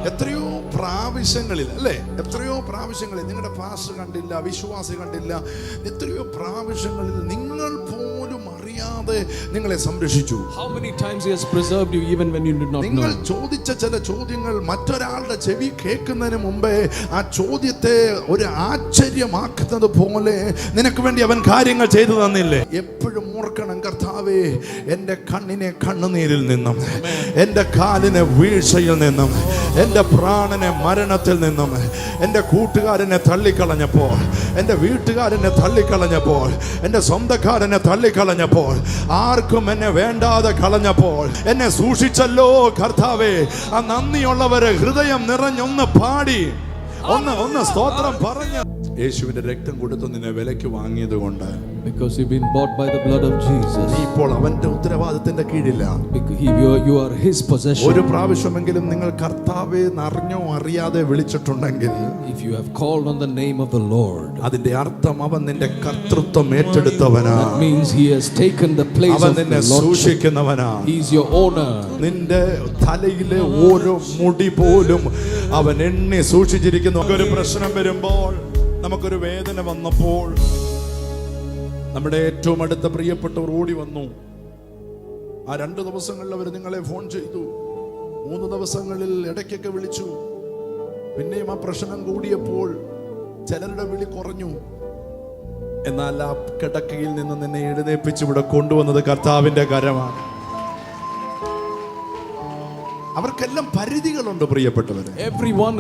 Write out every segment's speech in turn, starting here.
എത്രയോ പ്രാവശ്യങ്ങളിൽ അല്ലേ, എത്രയോ പ്രാവശ്യങ്ങളിൽ നിങ്ങളുടെ പാസ്റ്റർ കണ്ടില്ല, വിശ്വാസി കണ്ടില്ല, എത്രയോ പ്രാവശ്യങ്ങളിൽ നിങ്ങൾ പോലും അറിയാതെ നിങ്ങളെ സംരക്ഷിച്ചു. How many times he has preserved you even when you did not know? നിങ്ങൾ ചോദിച്ച ചില ചോദ്യങ്ങൾ മറ്റൊരാളുടെ ചെവി കേൾക്കുന്നതിന് മുമ്പേ ആ ചോദ്യത്തെ ഒരു ആശ്ചര്യമാക്കുന്നത് പോലെ നിനക്ക് വേണ്ടി അവൻ കാര്യങ്ങൾ ചെയ്തു തന്നില്ലേ? എപ്പോഴും ഓർക്കണം, കർത്താവേ, എൻ്റെ കണ്ണിനെ കണ്ണുനീരിൽ നിന്നും, എൻ്റെ കാലിനെ വീഴ്ചയിൽ നിന്നും, എൻ്റെ പ്രാണനെ മരണത്തിൽ നിന്നും, എൻ്റെ കൂട്ടുകാരനെ തള്ളിക്കളഞ്ഞപ്പോൾ, എൻ്റെ വീട്ടുകാരനെ തള്ളിക്കളഞ്ഞപ്പോൾ, എൻ്റെ സ്വന്തക്കാരനെ തള്ളിക്കളഞ്ഞപ്പോൾ, ആർക്കും എന്നെ വേണ്ടാതെ കളഞ്ഞപ്പോൾ എന്നെ സൂക്ഷിച്ചല്ലോ കർത്താവേ. ആ നന്ദിയുള്ളവരെ ഹൃദയം നിറഞ്ഞൊന്ന് പാടി ഒന്ന് സ്തോത്രം പറഞ്ഞ യേശുവിന്റെ രക്തം കൊടുത്ത് നിന്നെ വിലയ്ക്ക് വാങ്ങിയത് കൊണ്ട്, because you've been bought by the blood of Jesus, നീ ഇപ്പോൾ അവന്റെ ഉത്തരവാദിത്തത്തിന്റെ കീഴില്ല. You are his possession. ഒരു പ്രാവശ്യമെങ്കിലും നിങ്ങൾ കർത്താവേ അറിഞ്ഞോ അറിയാതെ വിളിച്ചിട്ടുണ്ടെങ്കിൽ, if you have called on the name of the Lord, അതിന്റെ അർത്ഥം അവൻ നിന്റെ കർത്തൃത്വം ഏറ്റെടുത്തവനാ. that means he has taken the place അവൻ of നിന്നെ the Lord. സൂക്ഷിക്കുന്നവനാ. He is your owner. നിന്റെ തലയിലെ ഓരോ മുടി പോലും അവൻ എണ്ണി സൂക്ഷിച്ചിരിക്കുന്നു. ഒരു പ്രശ്നം വരുമ്പോൾ, നമുക്കൊരു വേദന വന്നപ്പോൾ, നമ്മുടെ ഏറ്റവും അടുത്ത പ്രിയപ്പെട്ടവർ ഓടി വന്നു. ആ 2 ദിവസങ്ങളിൽ അവർ നിങ്ങളെ ഫോൺ ചെയ്തു. 3 ദിവസങ്ങളിൽ ഇടയ്ക്കൊക്കെ വിളിച്ചു. പിന്നെയും ആ പ്രശ്നം കൂടിയപ്പോൾ ചിലരുടെ വിളി കുറഞ്ഞു. എന്നാൽ ആ കിടക്കയിൽ നിന്ന് നിന്നെ എഴുന്നേൽപ്പിച്ച് ഇവിടെ കൊണ്ടുവന്നത് കർത്താവിന്റെ കരമാണ്. അവർക്കെല്ലാം പരിധികളുണ്ട് പ്രിയപ്പെട്ടവരെ. Everyone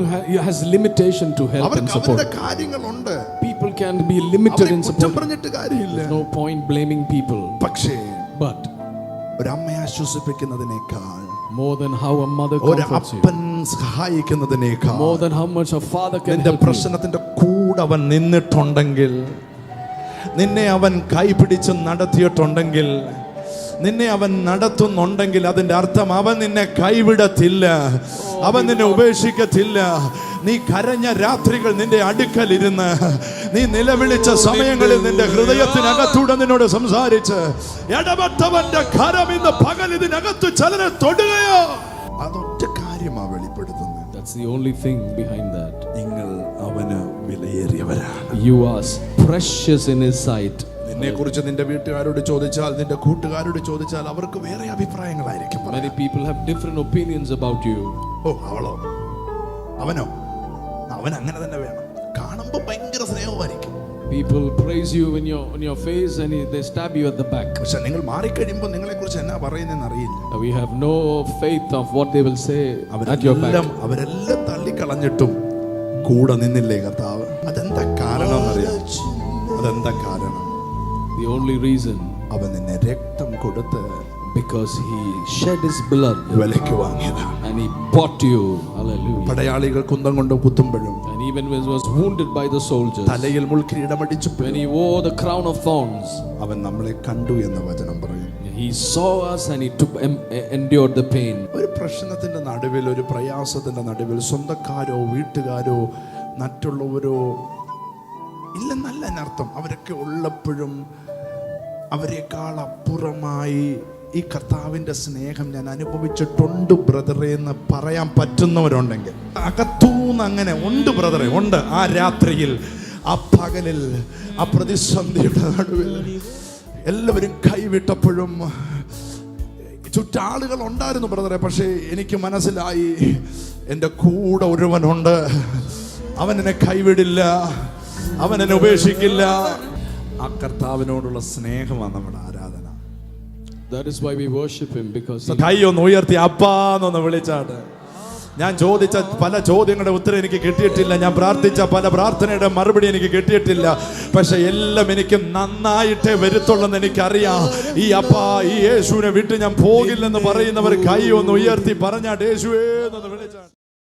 has limitation to help and support. അവരുടെ കാര്യങ്ങളുണ്ട്. People can be limited in support. പറഞ്ഞിട്ട് കാര്യമില്ല. There's no point blaming people. പക്ഷേ But ഒരു അമ്മയെ ആശ്വസിപ്പിക്കുന്നതിനേക്കാൾ, more than how a mother ഒരു comforts you, അപ്പൻ സഹായിക്കുന്നതിനേക്കാൾ, more than how much a father can നിന്റെ help you, പ്രശ്നത്തിന്റെ കൂടെ അവൻ നിന്നിട്ടുണ്ടെങ്കിൽ, നിന്നെ അവൻ കൈപിടിച്ച് നടത്തിയിട്ടുണ്ടെങ്കിൽ, നിന്നെ അവൻ നടത്തുന്നുണ്ടെങ്കിൽ, അതിന്റെ അർത്ഥം അവൻ നിന്നെ കൈവിടത്തില്ല, അവൻ നിന്നെ ഉപേക്ഷിക്കത്തില്ല. നീ കരഞ്ഞ രാത്രികൾ നിന്റെ അടുക്കലിരുന്ന്, നീ നിലവിളിച്ച സമയങ്ങളിൽ നിന്റെ ഹൃദയത്തിനകത്തൂടെ നിന്നോട് സംസാരിച്ച്, ഇടപെട്ടവന്റെ കരം ഇന്ന് പകൽ ഇതിനകത്ത് ചിലരെ തൊടുകയോ, അതൊറ്റ കാര്യമാ വെളിപ്പെടുത്തുന്നത്. That's the only thing behind that. നിങ്ങൾ അവന് വിലയേറിയവരാണ്. You are precious in his sight. നിന്നെ കുറിച്ച് നിന്റെ വീട്ടുകാരോട് ചോദിച്ചാൽ, നിന്റെ കൂട്ടുകാരോട് ചോദിച്ചാൽ അവർക്ക് വേറെ അഭിപ്രായങ്ങളായിരിക്കും. Many people have different opinions about you. ഓ, അവളോ അവനോ, അവൻ അങ്ങനെ തന്നെ വേണം. കാണുമ്പോൾ ഭയങ്കര സ്നേഹമായിരിക്കും. People praise you in your face and they stab you at the back. പക്ഷെ നിങ്ങൾ മാറിക്കഴിയുമ്പോൾ നിങ്ങളെ കുറിച്ച് എന്നാ പറയുന്നതെന്ന് അറിയില്ല. We have no faith of what they will say at your back. അവരെല്ലാം തള്ളിക്കളഞ്ഞിട്ടും കൂടെ നിന്നില്ലേ കർത്താവ്? അതെന്താ കാരണം എന്നറിയാം? അതെന്താ കാരണം? The only reason, അവൻ നിന്നെ രക്തം കൊടുത്ത്, because he shed his blood വിലയ്ക്ക് വാങ്ങിയതാ. and he bought you. Hallelujah. പടയാളികൾ കുന്തം കൊണ്ട് കുത്തുമ്പോഴും, And even when he was wounded by the soldiers, തലയിൽ മുൾക്കിരീടമടിച്ചു, when he wore the crown of thorns, അവൻ നമ്മളെ കണ്ടു എന്ന് വചനം പറയും. he saw us and he endured the pain. ഒരു പ്രശ്നത്തിന്റെ നടുവിൽ, ഒരു പ്രയാസത്തിന്റെ നടുവിൽ സ്വന്തക്കാരോ വീട്ടുകാരോ മറ്റുള്ളവരോ ഇല്ലെന്നല്ല എന്നർത്ഥം. അവരൊക്കെ ഉള്ളപ്പോഴും അവരെക്കാൾ അപ്പുറമായി ഈ കർത്താവിന്റെ സ്നേഹം ഞാൻ അനുഭവിച്ചിട്ടുണ്ട് ബ്രദറെ എന്ന് പറയാൻ പറ്റുന്നവരുണ്ടെങ്കിൽ, അകത്തൂന്ന് അങ്ങനെ ഉണ്ട് ബ്രദറെ, ഉണ്ട്. ആ രാത്രിയിൽ, ആ പകലിൽ, ആ പ്രതിസന്ധിയുടെ നടുവിൽ എല്ലാവരും കൈവിട്ടപ്പോഴും ചുറ്റാളുകൾ ഉണ്ടായിരുന്നു ബ്രദറെ. പക്ഷേ എനിക്ക് മനസ്സിലായി, എൻ്റെ കൂടെ ഒരുവനുണ്ട്, അവൻ എന്നെ കൈവിടില്ല, അവൻ എന്നെ ഉപേക്ഷിക്കില്ല. ആ കർത്താവിനോടുള്ള സ്നേഹമാണ് നമ്മുടെ ആരാധന. That is why we worship him, because കൈ ഒന്ന് ഉയർത്തി അപ്പാന്നൊന്ന് വിളിച്ചാട്ട്. ഞാൻ ചോദിച്ച പല ചോദ്യങ്ങളുടെ ഉത്തരം എനിക്ക് കിട്ടിയിട്ടില്ല, ഞാൻ പ്രാർത്ഥിച്ച പല പ്രാർത്ഥനയുടെ മറുപടി എനിക്ക് കിട്ടിയിട്ടില്ല. പക്ഷെ എല്ലാം എനിക്ക് നന്നായിട്ടേ വരുത്തുള്ളെന്ന് എനിക്കറിയാം. ഈ അപ്പാ, ഈ യേശുവിനെ വിട്ട് ഞാൻ പോകില്ലെന്ന് പറയുന്നവർ കൈ ഒന്ന് ഉയർത്തി പറഞ്ഞാട്ട് യേശുവേ എന്നൊന്ന് വിളിച്ചാട്ട്.